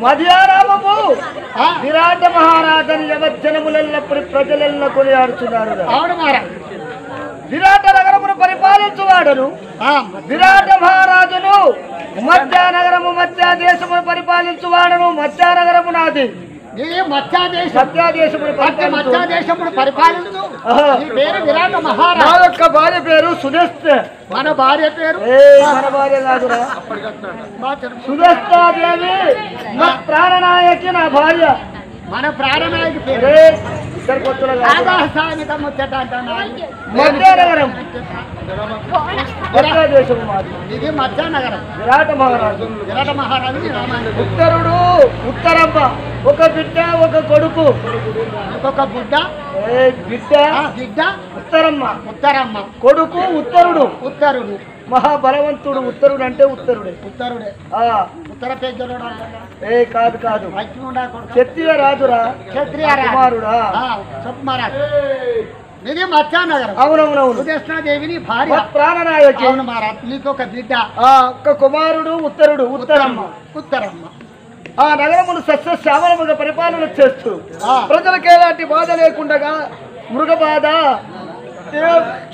మధ్యారామము విరాట మహారాజన్ యవజ్జనములెల్లప్పుడు ప్రజలెల్ల కొనియాడుచున్నారు. అవును మహారాజ్. విరాట నగరమును పరిపాలించువాడను విరాట మహారాజును, మధ్యానగరము మధ్యా దేశమును పరిపాలించువాడను. మధ్యానగరము నాది, మధ్యాదేశమును పరిపాలించు. పేరు విరాట మహారాజు. నా యొక్క భార్య పేరు సుదస్త. మన భార్య పేరు మన భార్య కాదురా, సుదస్తాదేవి. నా ప్రాణనాయకి నా భార్య. మన ప్రాణనాయకి పేరు మధ్యానగరం. మధ్యాదేశము మాది. ఇది మధ్యానగరం. విరాట మహారాజు. విరాట మహారాజు ఉత్తరుడు ఉత్తరమ్మ. ఒక బిడ్డ ఒక కొడుకు. ఒక బిడ్డ బిడ్డ ఉత్తరమ్మ. ఉత్తరమ్మ కొడుకు ఉత్తరుడు. ఉత్తరుడు మహాబలవంతుడు. ఉత్తరుడు అంటే ఉత్తరుడే. ఉత్తరుడే ఉత్తర పెద్దరుడు. కాదు కాదు, క్షత్రియ రాజురా. క్షత్రియ కుమారుడా. ఇది మధ్యానగరం. అవునవునవును. కృష్ణాదేవిని భార్య, ప్రాణనాయకి. అవును మహారాజ్. నీకు ఒక బిడ్డ, ఒక కుమారుడు ఉత్తరుడు. ఉత్తరమ్మ. ఉత్తరమ్మ ఆ నగరమును సస్యశ్యామలముగా పరిపాలన చేస్తూ ప్రజలకు ఎలాంటి బాధ లేకుండా, మృగబాధ,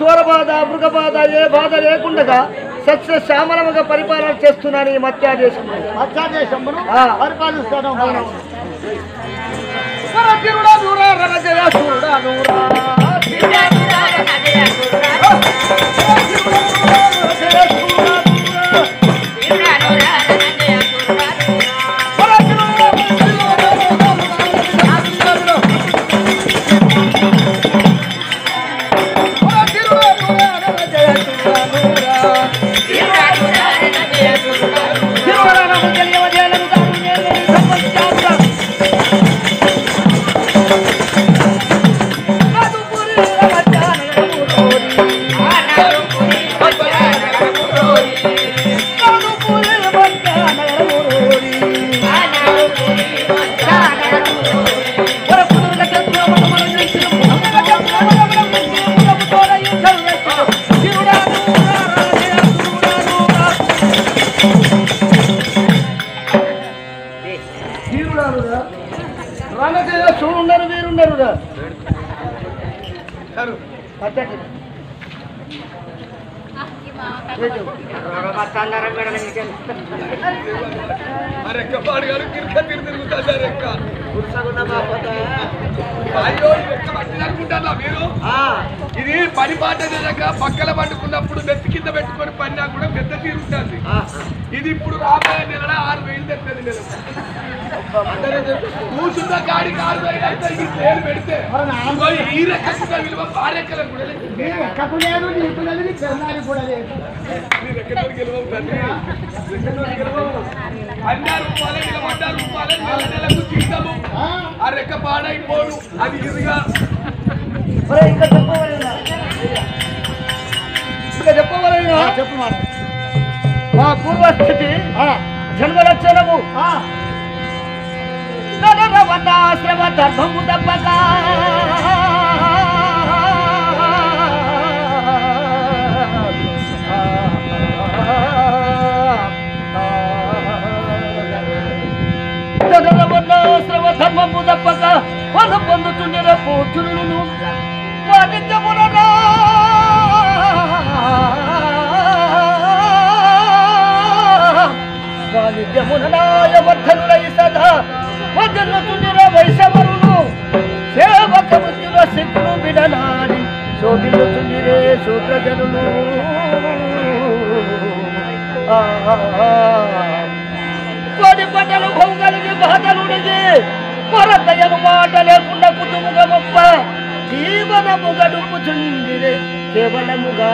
చోరబాధ, మృగబాధ ఏ బాధ లేకుండా సస్యశ్యామలముగా పరిపాలన చేస్తున్నాను ఈ మధ్యాదేశంలో. మధ్యాదేశమును పరిపాలిస్తాను. చూడున్నారు వీరున్నారు. ఇది పని పాట పక్కల పట్టుకున్నప్పుడు మెత్తి కింద పెట్టుకొని పన్నా కూడా పెద్ద తీరుంటుంది. ఇది ఇప్పుడు రాబోయే నెల 6,000 తెస్తుంది. కూర్చున్న గాడికి 6,000 అయితే ఈ పేరు పెడితే ఈ రెక్క విలువ ఆ రెక్కలకు కూడా లేదు. నీకు లేదు, నీ పెళ్ళానికి కూడా లేదు. నీ రెక్కతో గెలవవు తండ్రి, రెక్కతో గెలవవు. రెక్క పాడైపోడు అది ఇదిగా ఇంకా చెప్పవలైనా చెప్పు మా పూర్వస్థితి జన్మ లక్షణము వర్ణాశ్రమ ధర్మము తప్పక వర్ణాశ్రమ ధర్మము తప్పక వన పొందుతుండే పూతులను వాణిజ్యములనా వాణిజ్యములనాయ వర్ధనులై సదా వజల్లుతుండిన వైశవరులు సేవక మృత్యుల శక్తులు విడనాడి శోభిల్లుతుండిరే శూద్రజనులు కోడి పంటలు భౌగలిగి బాధలుడిగి కొరతయను మాట లేకుండా కుటుంబమప్ప జీవనము గడుపుచుండిరే కేవలముగా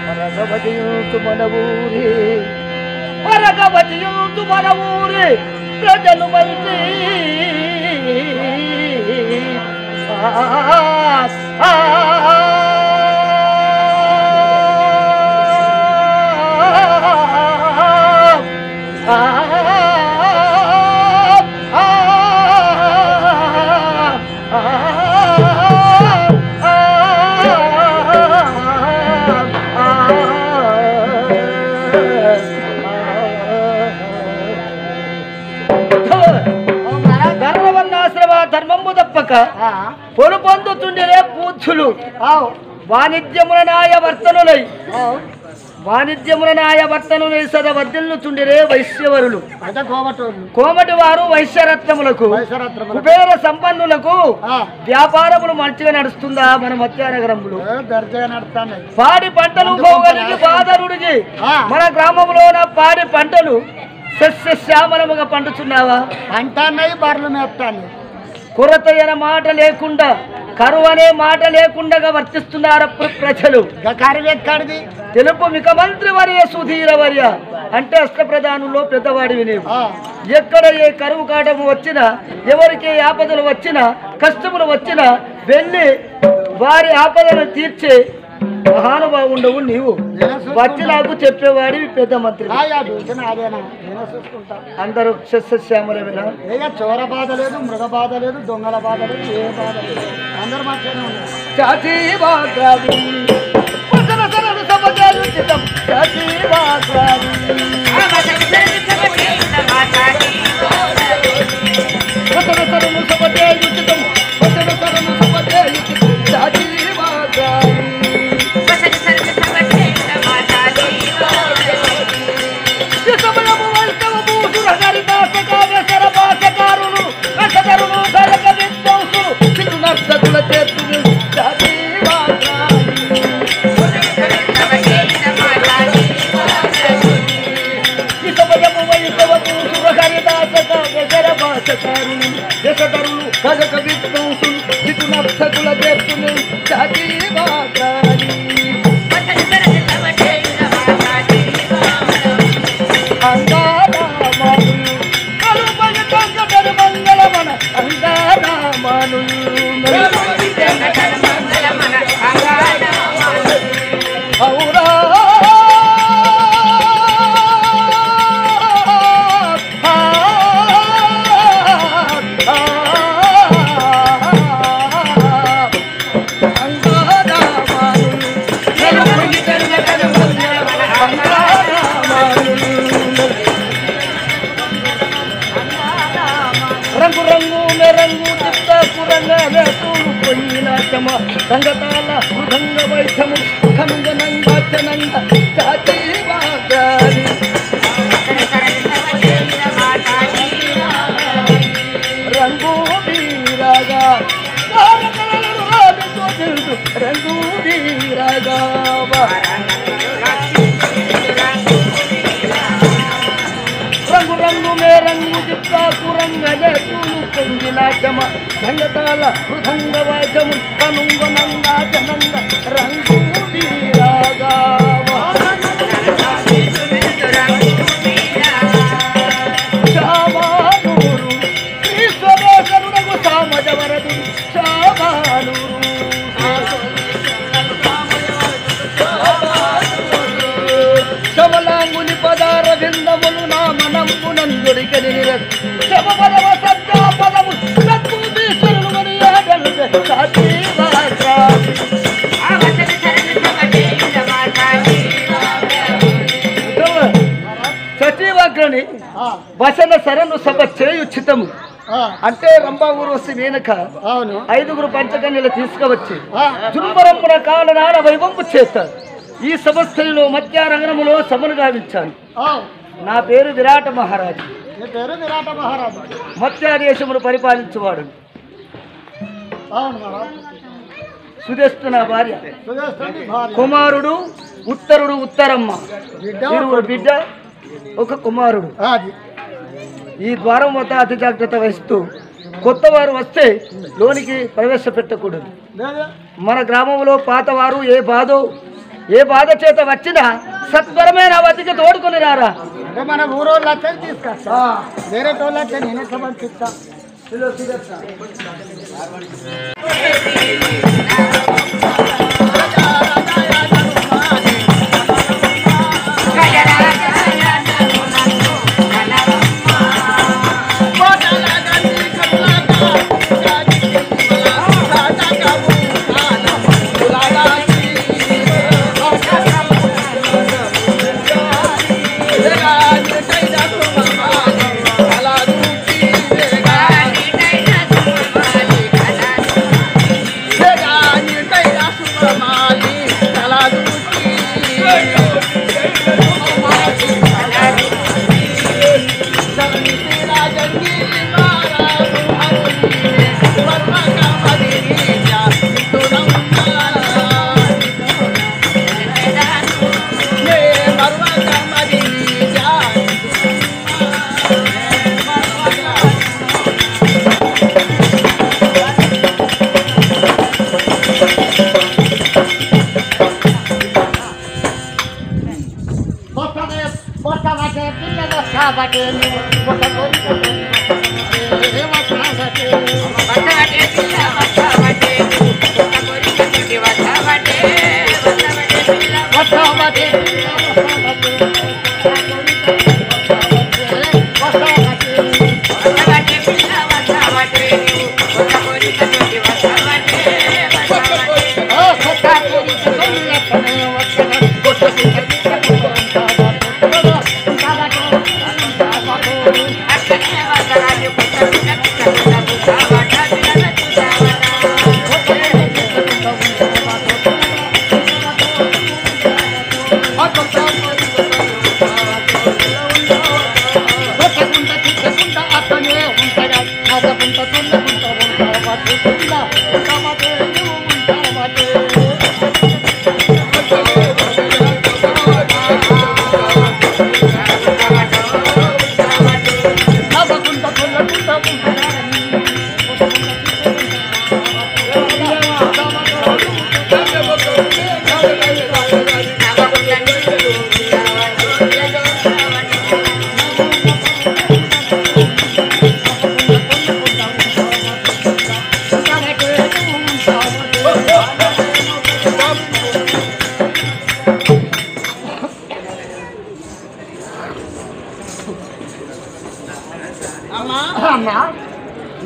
పరగవతియుతు మన ఊరి పరగవతియుతు మన ఊరి ప్రజలు మంచి ధర్మము తప్పక పొలు పొందుతుండే పూజులు వాణిజ్యముల నాయ వర్తనులై సద వర్ధిల్లుతుండిరే వైశ్యవరులు కోమటి వారు వైశ్యరత్నములకు కుబేర సంపన్నులకు వ్యాపారములు మంచిగా నడుస్తుందా మన మధ్యానగరంలో పాడి పంటలు భౌగోళిక బాధరుడికి మన గ్రామంలోన పాడి పంటలు సస్యశ్యామలముగా పండుతున్నావా అంటాన్నాయి బర్రెలు మేపుతాను కొరత అనే మాట లేకుండా కరువు అనే మాట లేకుండా వర్తిస్తున్నారు ప్రజలు కరువెక్కడిది తెలుపు ముఖ్యమంత్రి వర్య సుధీర వర్య అంటే అష్టప్రధానుల్లో పెద్దవాడివి నీవు ఎక్కడ ఏ కరువు కాటము వచ్చినా ఎవరికి ఆపదలు వచ్చినా కష్టములు వచ్చినా వెళ్ళి వారి ఆపదలు తీర్చే మహానుభావుండవు నీవు వచ్చి నాకు చెప్పేవాడివి పెద్ద మంత్రి అందరూ సస్యశ్యామలమేనా చోర బాధ లేదు మృగ బాధ లేదు దొంగల బాధ లేదు ఏ బాధ లేదు అందరు మాట్లాడే రంగతాల మృదంగ వైద్యము ఖంగనంగాచనంగ రంగు వీరగా రంగు వీరగా రంగు రంగు మే రంగు దిక్కు రంగలే పొంగినాచమ రంగతాల మృదంగ వాద్యము కనుంగనంగా జనంగ రంగు వీరగా దొరికని శమపదవ సత్యాపదము సత్పురుషులు మర్యాదలు సచివాగ్రని వసన సరను సభ చేయుచితము అంటే రంభా ఊర్వశి మేనక అవును 5 పంచకన్యలు తీసుకువచ్చి జుంబరంపున కాలనాల వైభవం చేస్తారు. ఈ సంస్థలో మధ్యారంగములో సభను గావించాను. నా పేరు విరాట మహారాజు. పేరు విరాట మహారాజు. మత్స్యాదేశమును పరిపాలించువాడు. సుదేష్టు నా భార్య. కుమారుడు ఉత్తరుడు ఉత్తరమ్మ. బిడ్డ ఒక కుమారుడు. ఈ ద్వారం వద్ద అతి జాగ్రత్త వహిస్తూ కొత్త వారు వస్తే లోనికి ప్రవేశపెట్టకూడదు. మన గ్రామంలో పాతవారు ఏ బాధ చేత వచ్చినా సత్వరమైన వతికి తోడుకొని రారా. మన ఊరోళ్ళు వచ్చి తీసుకొస్తా, వేరే టోళ్ళు వచ్చి నేనే సమర్పిస్తా.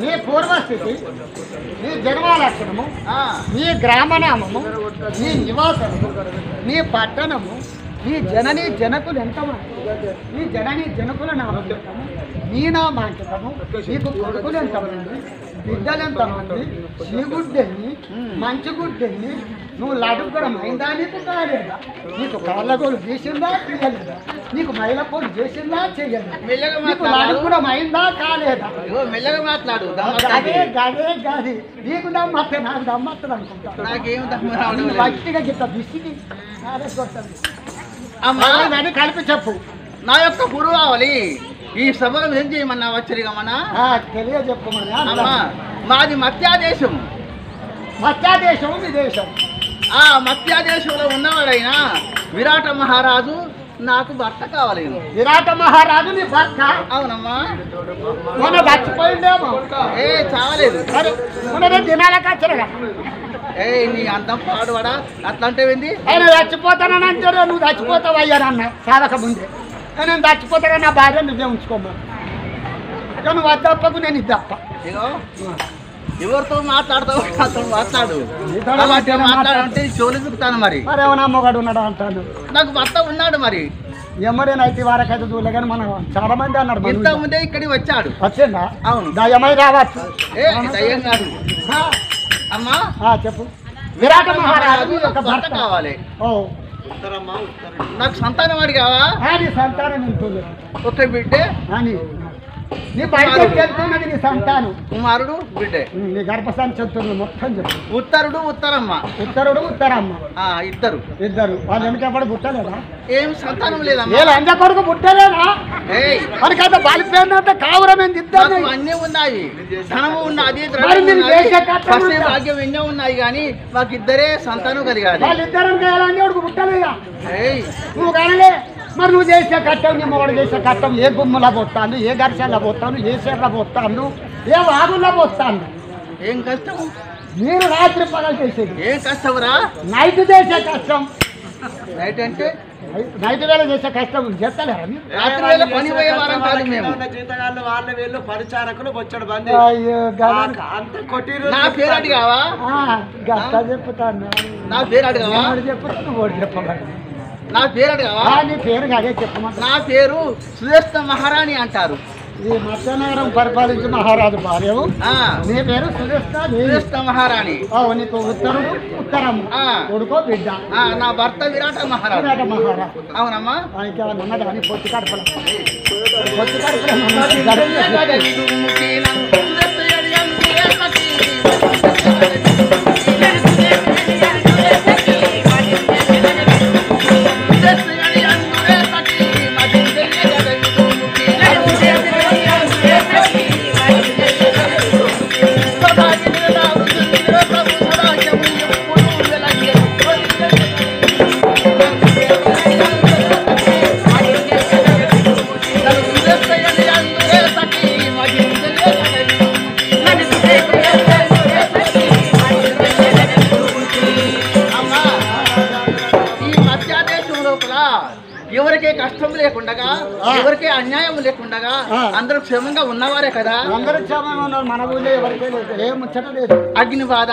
నీ పూర్వస్థితి, నీ జన్మలక్షణము, నీ గ్రామనామము, నీ నివాసము, నీ పట్టణము, నీ జనని జనకులు ఎంతమంది, నీ జనని జనకుల నామాంకితము, నీ నామాంకితము, నీకు కొడుకులు ఎంతమంది, బిడ్డలు ఎంతమంది, చీగుడ్డెన్ని, మంచిగుడ్డెన్ని, నువ్వు లడ్డు కూడా మైందా నీకు కాలేదా, నీకు కాళ్ళగోలు చేసిందా చేయలేదా, నీకు మైలపోలు చేసిందా చేయలేదా, నీకు లడ్డు కూడా మైందా కాలేదా, మెల్లగా మాట్లాడు. గదే గదే గది నీకు దమ్మస్తే నాకు దమ్మస్తుంది అనుకుంటా. నాకేం గట్టిగా చెప్తా బిసికి అని కలిపి చెప్పు. నా యొక్క గురువు కావాలి. ఈ సభలో ఏం చేయమన్నా వచ్చరిగమన్నా తెలియజెప్పమని. మాది మత్స్యాదేశం. మత్స్యాదేశం విదేశం. ఆ మత్స్యాదేశంలో ఉన్నవాడైనా విరాట మహారాజు నాకు భర్త కావాలి. విరాట మహారాజు నీ భర్త? అవునమ్మా. మొన్న చచ్చిపోయిందేమో. చావలేదు. మొన్న దినాలకు వచ్చరగా. నీ అందం పాడువాడా అట్లా అంటే ఏంది? ఆయన చచ్చిపోతానని అంటారు. నువ్వు చచ్చిపోతావు అయ్యారన్న సాధక ముందే. నేను చచ్చిపోతాగా నా భార్య నువ్వే ఉంచుకోమ్మా. నువ్వు అద్దప్పకు నేను ఇద్దప్ప. ఎవరితో మాట్లాడతావు అతను మాట్లాడు మాట్లాడంటే చెవులు చుపుతాను మరి ఏమన్నా మొగాడు ఉన్నాడు అంటాను. నాకు భర్త ఉన్నాడు మరి ఎమ్మడేనైతే వారకైతే చూడలే కానీ మనం చాలా మంది అన్నారు ఇంత ముందే ఇక్కడికి వచ్చాడు. వచ్చిందా? అవును. దయమై రావచ్చు. దయ్యం కాదు అమ్మా. చెప్పు. విరాట మహారాజు ఒక భర్త కావాలి. నాకు సంతానం అడిగావా? సంతానం ఉంటుంది ఒక బిడ్డే అని నీ బయట చెప్తున్నది నీ సంతానం. కుమారుడు బిడ్డే. నీ గర్భశాన్ని చెప్తున్నది మొత్తం చెప్పు. ఉత్తరుడు ఉత్తరమ్మ. ఉత్తరుడు ఉత్తరమ్మ ఇద్దరు వాళ్ళు వెనకప్పుడు పుట్టలేదా? ఏం సంతానం లేదమ్మా. అంజ కొడుకు పుట్టలేదా? మనకైతే బాలిపోయినంత కావురం ఇద్దరు అన్నీ ఉన్నాయి. ధనము ఉన్నది భాగ్యం ఎన్నో ఉన్నాయి కానీ మాకు ఇద్దరే సంతానం కలిగాలి. వాళ్ళిద్దరం కొడుకు పుట్టలేదా? నువ్వు కానలే మరి నువ్వు చేసే కట్టం నీ మొగడు చేసే కట్టం ఏ గుమ్మలా పోతాను, ఏ గర్షాల్లో పోతాను, ఏ చెర్ల పోతాను, ఏ వాగుల్లో పోతాను. ఏం కష్టం? మీరు రాత్రి పగలు చేసేది. ఏం కష్టంరా? నైట్ చేసే కష్టం. నైట్ అంటే నైట్ వేళ చేసే కష్టం చేస్తలేరా? రాత్రి వేళ పని పోయేవారం కాదు మేము. జీతగాళ్ళు వాళ్ళ వీళ్ళు పరిచారకులు బొచ్చడు బంది. అంత కొట్టిరు. నా పేరు అడిగావా? చెప్పుతాను. నా పేరు అడిగావా? చెప్పుతాను. ఓడి చెప్పాలి. నా పేరు అడిగావా? నీ పేరు అదే చెప్పమంట. నా పేరు సుదర్శన మహారాణి అంటారు. ఈ మత్స్యనగరం పరిపాలించి మహారాజు భార్యవు. నీ పేరు సుదర్శన మహారాణి. నీకు ఉత్తరుడు ఉత్తరమ్మ కొడుకో బిడ్డ. నా భర్త విరాట మహారాజు. అవునమ్మా. ఉన్నదా అని పొత్తి కడపల ఎవరికే కష్టం లేకుండా, ఎవరికే అన్యాయం లేకుండా అందరూ క్షేమంగా ఉన్నవారే కదా. అందరూ క్షేమంగా ఉన్నారు. మన ఊళ్ళో ఎవరికే లేదు, ఏ ముచ్చట లేదు. అగ్ని బాధ